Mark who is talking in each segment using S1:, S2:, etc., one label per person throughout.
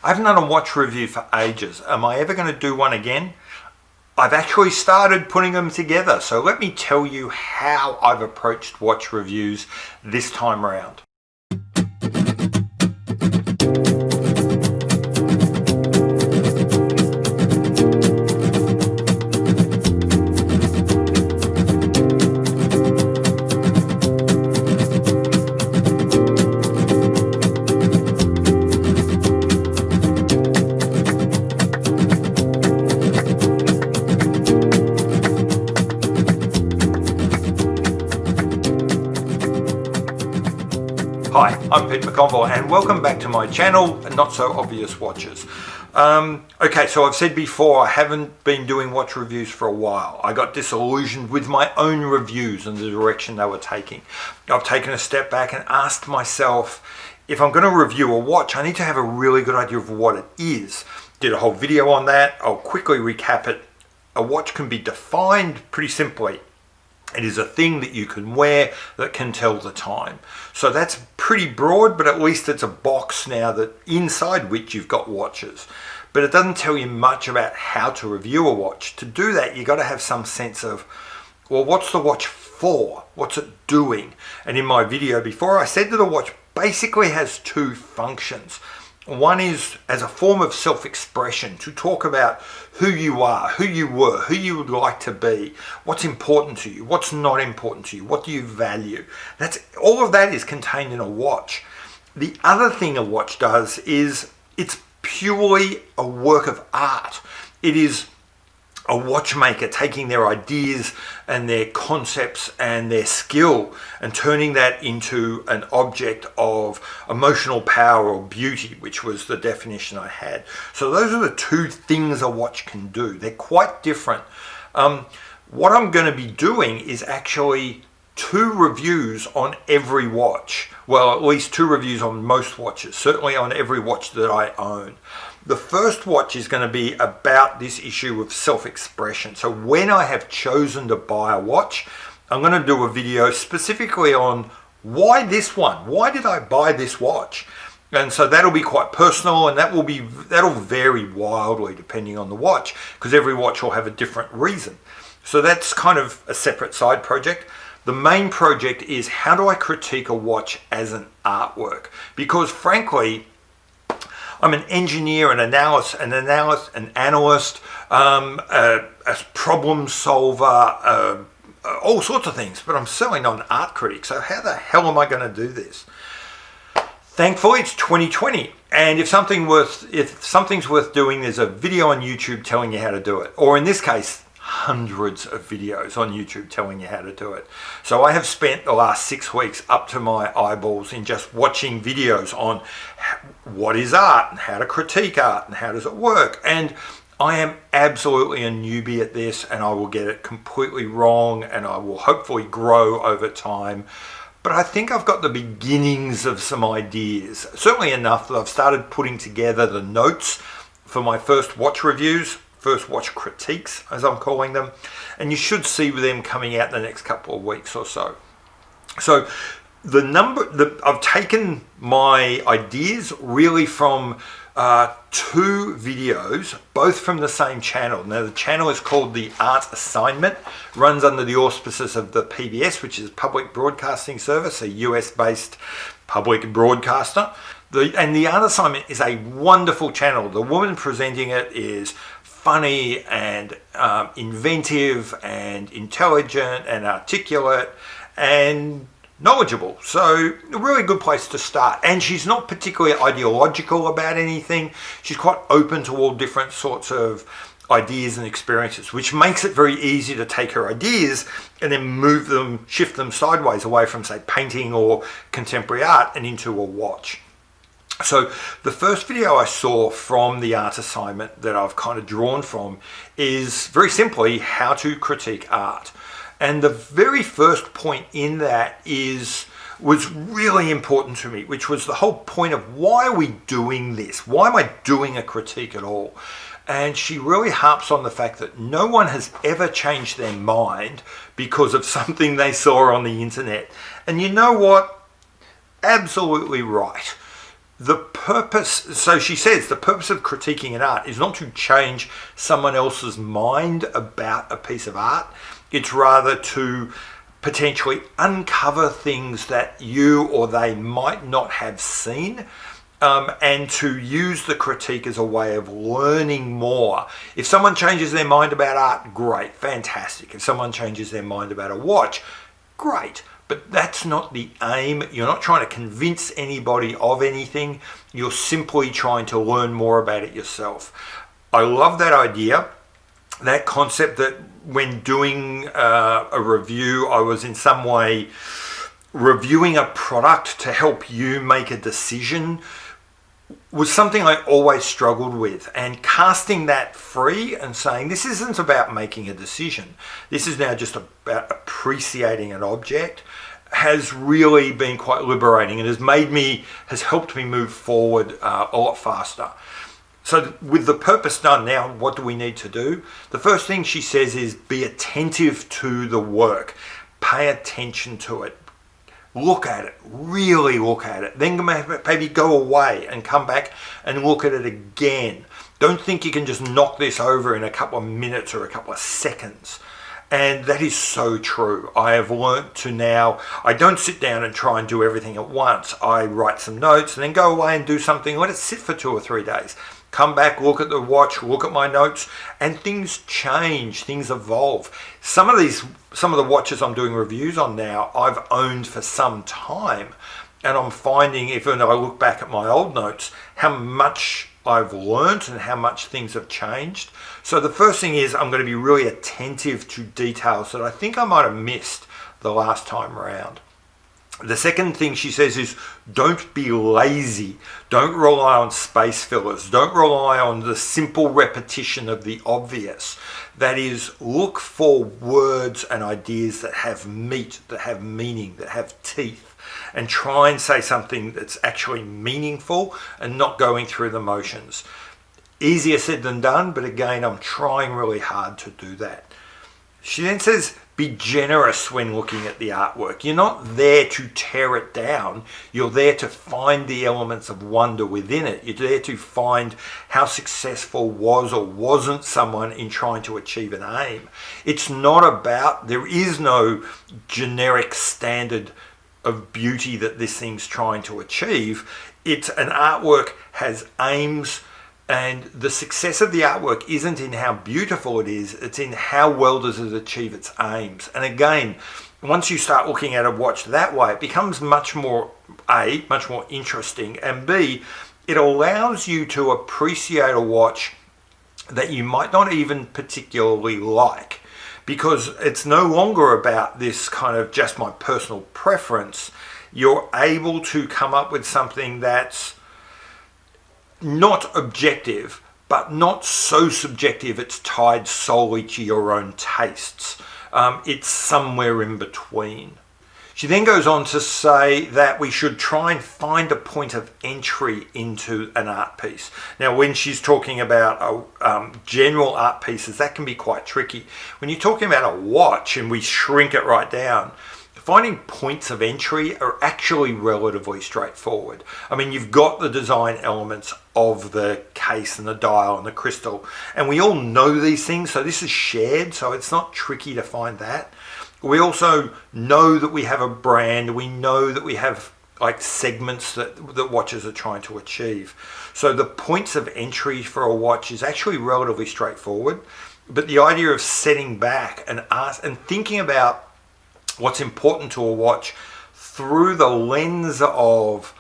S1: I haven't done a watch review for ages. Am I ever going to do one again? I've actually started putting them together. So let me tell you how I've approached watch reviews this time around. Hi, I'm Pete McConville and welcome back to my channel, Not So Obvious Watches. Okay, so I've said before I haven't been doing watch reviews for a while. I got disillusioned with my own reviews and the direction they were taking. I've taken a step back and asked myself, if I'm going to review a watch, I need to have a really good idea of what it is. Did a whole video on that. I'll quickly recap it. A watch can be defined pretty simply. It is a thing that you can wear that can tell the time. So that's pretty broad, but at least it's a box now that inside which you've got watches. But it doesn't tell you much about how to review a watch. To do that, you've got to have some sense of, well, what's the watch for? What's it doing? And in my video before, I said that a watch basically has two functions. One is as a form of self-expression, to talk about who you are, who you were, who you would like to be, what's important to you, what's not important to you, what do you value. All of that is contained in a watch. The other thing a watch does is it's purely a work of art. It is a watchmaker taking their ideas and their concepts and their skill and turning that into an object of emotional power or beauty, which was the definition I had. So those are the two things a watch can do. They're quite different. What I'm going to be doing is actually 2 reviews on every watch. Well, at least 2 reviews on most watches, certainly on every watch that I own. The first watch is going to be about this issue of self-expression. So when I have chosen to buy a watch, I'm going to do a video specifically on why this one? Why did I buy this watch? And so that'll be quite personal, and that'll vary wildly depending on the watch, because every watch will have a different reason. So that's kind of a separate side project. The main project is, how do I critique a watch as an artwork? Because frankly, I'm an engineer, an analyst, a problem solver, all sorts of things, but I'm certainly not an art critic. So how the hell am I going to do this? Thankfully, it's 2020, and if something's worth doing, there's a video on YouTube telling you how to do it, or in this case, hundreds of videos on YouTube telling you how to do it. So I have spent the last 6 weeks up to my eyeballs in just watching videos on what is art and how to critique art and how does it work. And I am absolutely a newbie at this, and I will get it completely wrong, and I will hopefully grow over time. But I think I've got the beginnings of some ideas, certainly enough that I've started putting together the notes for my first watch reviews, first watch critiques, as I'm calling them, and you should see them coming out in the next couple of weeks or so. So I've taken my ideas really from 2 videos, both from the same channel. Now the channel is called The Art Assignment, runs under the auspices of the PBS, which is Public Broadcasting Service, a US-based public broadcaster. And The Art Assignment is a wonderful channel. The woman presenting it is funny and inventive and intelligent and articulate and knowledgeable. So a really good place to start. And she's not particularly ideological about anything. She's quite open to all different sorts of ideas and experiences, which makes it very easy to take her ideas and then shift them sideways away from, say, painting or contemporary art and into a watch. So the first video I saw from The Art Assignment that I've kind of drawn from is very simply how to critique art. And the very first point in that was really important to me, which was the whole point of, why are we doing this? Why am I doing a critique at all? And she really harps on the fact that no one has ever changed their mind because of something they saw on the internet. And you know what? Absolutely right. The purpose, so she says, the purpose of critiquing an art is not to change someone else's mind about a piece of art. It's rather to potentially uncover things that you or they might not have seen, and to use the critique as a way of learning more. If someone changes their mind about art, great, fantastic. If someone changes their mind about a watch, great. But that's not the aim. You're not trying to convince anybody of anything. You're simply trying to learn more about it yourself. I love that idea, that concept that when doing a review, I was in some way reviewing a product to help you make a decision, was something I always struggled with. And casting that free and saying, this isn't about making a decision, this is now just about appreciating an object, has really been quite liberating and has helped me move forward a lot faster. So with the purpose done now, what do we need to do? The first thing she says is be attentive to the work. Pay attention to it. Look at it, really look at it. Then maybe go away and come back and look at it again. Don't think you can just knock this over in a couple of minutes or a couple of seconds. And that is so true. I have learnt to now, I don't sit down and try and do everything at once. I write some notes and then go away and do something. Let it sit for 2 or 3 days. Come back, look at the watch, look at my notes, and things change, things evolve. Some of the watches I'm doing reviews on now, I've owned for some time, and I'm finding, even though I look back at my old notes, how much I've learnt and how much things have changed. So the first thing is I'm going to be really attentive to details that I think I might have missed the last time around. The second thing she says is don't be lazy. Don't rely on space fillers. Don't rely on the simple repetition of the obvious. That is, look for words and ideas that have meat, that have meaning, that have teeth, and try and say something that's actually meaningful and not going through the motions. Easier said than done, but again, I'm trying really hard to do that. She then says, be generous when looking at the artwork. You're not there to tear it down. You're there to find the elements of wonder within it. You're there to find how successful was or wasn't someone in trying to achieve an aim. It's not about, there is no generic standard of beauty that this thing's trying to achieve. It's an artwork has aims, and the success of the artwork isn't in how beautiful it is, it's in how well does it achieve its aims. And again, once you start looking at a watch that way, it becomes much more interesting, and B, it allows you to appreciate a watch that you might not even particularly like, because it's no longer about this kind of just my personal preference. You're able to come up with something that's not objective, but not so subjective it's tied solely to your own tastes. It's somewhere in between. She then goes on to say that we should try and find a point of entry into an art piece. Now, when she's talking about general art pieces, that can be quite tricky. When you're talking about a watch and we shrink it right down, finding points of entry are actually relatively straightforward. I mean, you've got the design elements of the case and the dial and the crystal, and we all know these things, so this is shared, so it's not tricky to find that. We also know that we have a brand, we know that we have like segments that watches are trying to achieve. So the points of entry for a watch is actually relatively straightforward, but the idea of setting back and thinking about what's important to a watch through the lens of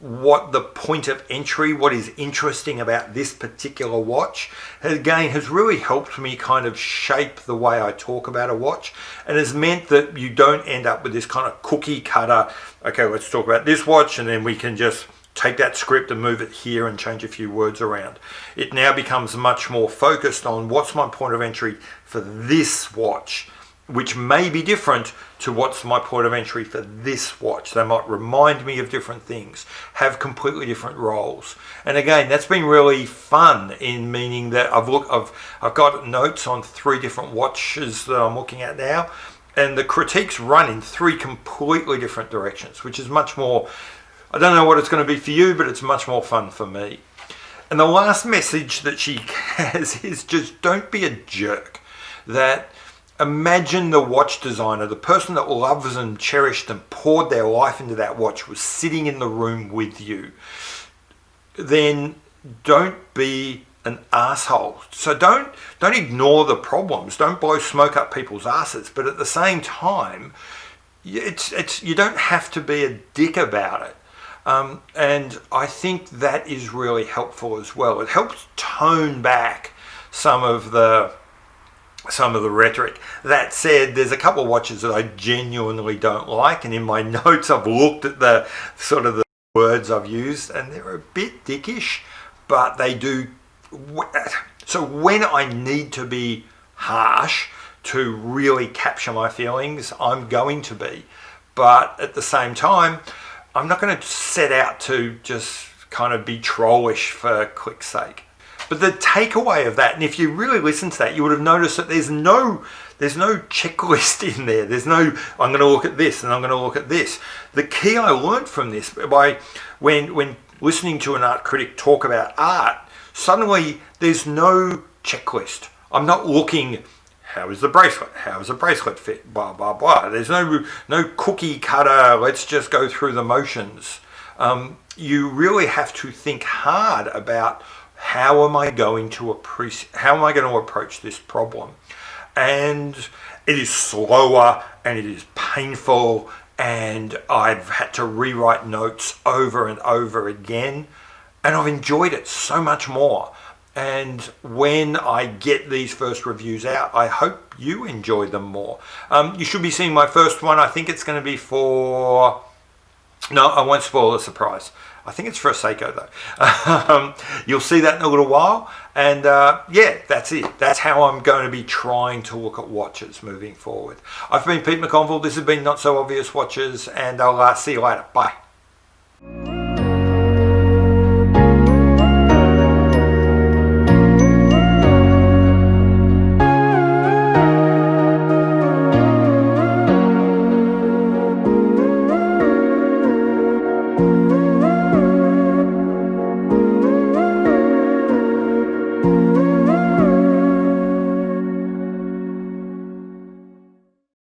S1: what the point of entry, what is interesting about this particular watch, again has really helped me kind of shape the way I talk about a watch, and has meant that you don't end up with this kind of cookie cutter, okay, let's talk about this watch and then we can just take that script and move it here and change a few words around. It now becomes much more focused on what's my point of entry for this watch, which may be different to what's my point of entry for this watch. They might remind me of different things, have completely different roles. And again, that's been really fun in meaning that I've got notes on 3 different watches that I'm looking at now, and the critiques run in 3 completely different directions, which is much more I don't know what it's going to be for you, but it's much more fun for me. And the last message that she has is just don't be a jerk. That imagine the watch designer, the person that loves and cherished and poured their life into that watch was sitting in the room with you. Then don't be an asshole. So don't ignore the problems. Don't blow smoke up people's asses. But at the same time, you don't have to be a dick about it. And I think that is really helpful as well. It helps tone back some of the rhetoric. That said, there's a couple of watches that I genuinely don't like, and in my notes I've looked at the sort of the words I've used, and they're a bit dickish, but they do. So when I need to be harsh to really capture my feelings, I'm going to be. But at the same time, I'm not going to set out to just kind of be trollish for click's sake. But the takeaway of that, and if you really listen to that, you would have noticed that there's no checklist in there. There's no, I'm going to look at this and I'm going to look at this. The key I learned from this, when listening to an art critic talk about art, suddenly there's no checklist. I'm not looking, how is the bracelet? How does the bracelet fit? Blah, blah, blah. There's no cookie cutter, let's just go through the motions. You really have to think hard about how am I going to approach this problem? And it is slower and it is painful, and I've had to rewrite notes over and over again, and I've enjoyed it so much more. And when I get these first reviews out, I hope you enjoy them more. You should be seeing my first one. I think it's going to be for... No, I won't spoil the surprise. I think it's for a Seiko though. You'll see that in a little while. And yeah, that's it. That's how I'm going to be trying to look at watches moving forward. I've been Pete McConville. This has been Not So Obvious Watches, and I'll see you later. Bye.